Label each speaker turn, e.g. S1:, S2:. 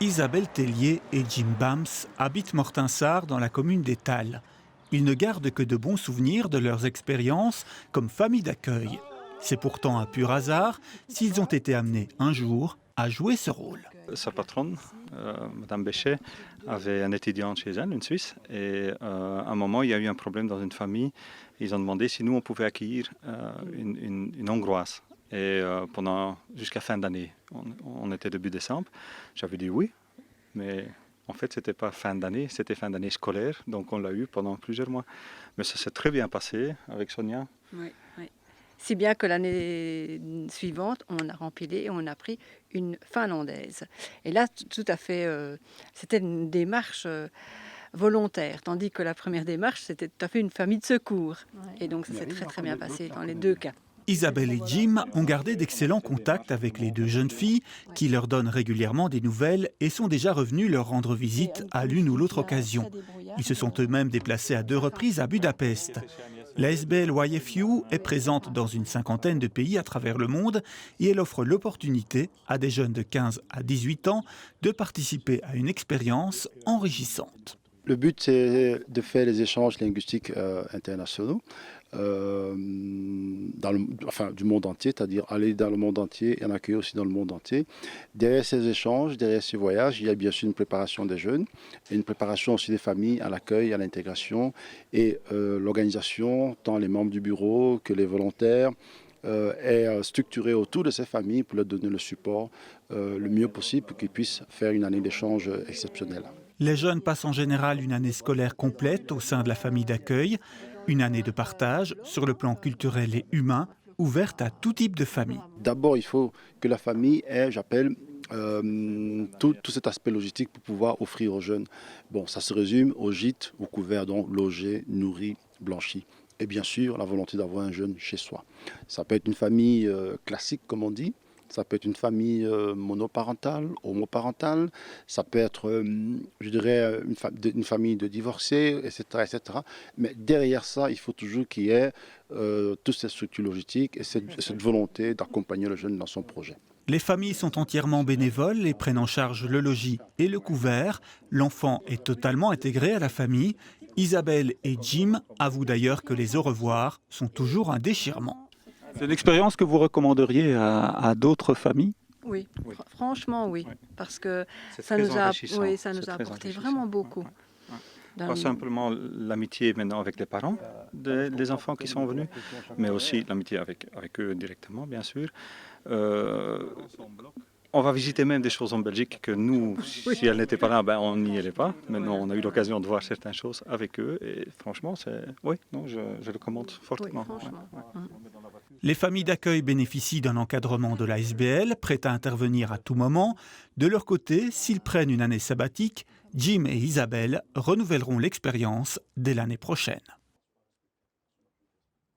S1: Isabelle Tellier et Jim Bams habitent Mortinsart dans la commune d'Étal. Ils ne gardent que de bons souvenirs de leurs expériences comme famille d'accueil. C'est pourtant un pur hasard s'ils ont été amenés un jour à jouer ce rôle.
S2: Sa patronne, Madame Béchet, avait un étudiant chez elle, une Suisse, et à un moment, il y a eu un problème dans une famille. Ils ont demandé si nous, on pouvait accueillir une Hongroise. Et jusqu'à fin d'année, on était début décembre, j'avais dit oui, mais en fait, c'était pas fin d'année, c'était fin d'année scolaire, donc on l'a eu pendant plusieurs mois. Mais ça s'est très bien passé avec Sonia.
S3: Oui, oui. Si bien que l'année suivante, on a rempilé et on a pris une Finlandaise. Et là, tout à fait, c'était une démarche volontaire, tandis que la première démarche, c'était tout à fait une famille de secours. Et donc, ça s'est très très bien passé dans les deux cas.
S1: Isabelle et Jim ont gardé d'excellents contacts avec les deux jeunes filles qui leur donnent régulièrement des nouvelles et sont déjà revenus leur rendre visite à l'une ou l'autre occasion. Ils se sont eux-mêmes déplacés à 2 reprises à Budapest. La SBL YFU est présente dans une cinquantaine de pays à travers le monde et elle offre l'opportunité à des jeunes de 15 à 18 ans de participer à une expérience enrichissante.
S4: Le but, c'est de faire des échanges linguistiques internationaux du monde entier, c'est-à-dire aller dans le monde entier et en accueillir aussi dans le monde entier. Derrière ces échanges, derrière ces voyages, il y a bien sûr une préparation des jeunes et une préparation aussi des familles à l'accueil, à l'intégration et l'organisation, tant les membres du bureau que les volontaires, est structurée autour de ces familles pour leur donner le support le mieux possible pour qu'ils puissent faire une année d'échange exceptionnelle.
S1: Les jeunes passent en général une année scolaire complète au sein de la famille d'accueil, une année de partage sur le plan culturel et humain, ouverte à tout type de famille.
S4: D'abord, il faut que la famille ait, tout cet aspect logistique pour pouvoir offrir aux jeunes. Bon, ça se résume au gîte, au couvert, donc logé, nourri, blanchi. Et bien sûr, la volonté d'avoir un jeune chez soi. Ça peut être une famille classique, comme on dit. Ça peut être une famille monoparentale, homoparentale. Ça peut être, une famille de divorcés, etc., etc. Mais derrière ça, il faut toujours qu'il y ait toutes ces structures logistiques et cette volonté d'accompagner le jeune dans son projet.
S1: Les familles sont entièrement bénévoles et prennent en charge le logis et le couvert. L'enfant est totalement intégré à la famille. Isabelle et Jim avouent d'ailleurs que les au revoir sont toujours un déchirement.
S2: C'est une expérience que vous recommanderiez à d'autres familles?
S3: Oui, franchement oui, parce que
S2: C'est
S3: ça
S2: très
S3: nous a
S2: enrichissant.
S3: apporté vraiment beaucoup.
S2: Pas simplement l'amitié maintenant avec les parents des enfants qui sont venus, mais aussi l'amitié avec eux directement, bien sûr. On va visiter même des choses en Belgique que nous, si elles n'étaient pas là, on n'y allait pas. Maintenant, on a eu l'occasion de voir certaines choses avec eux et franchement, je le recommande fortement.
S3: Oui, franchement.
S2: Ouais.
S1: Les familles d'accueil bénéficient d'un encadrement de la SBL, prêt à intervenir à tout moment. De leur côté, s'ils prennent une année sabbatique, Jim et Isabelle renouvelleront l'expérience dès l'année prochaine.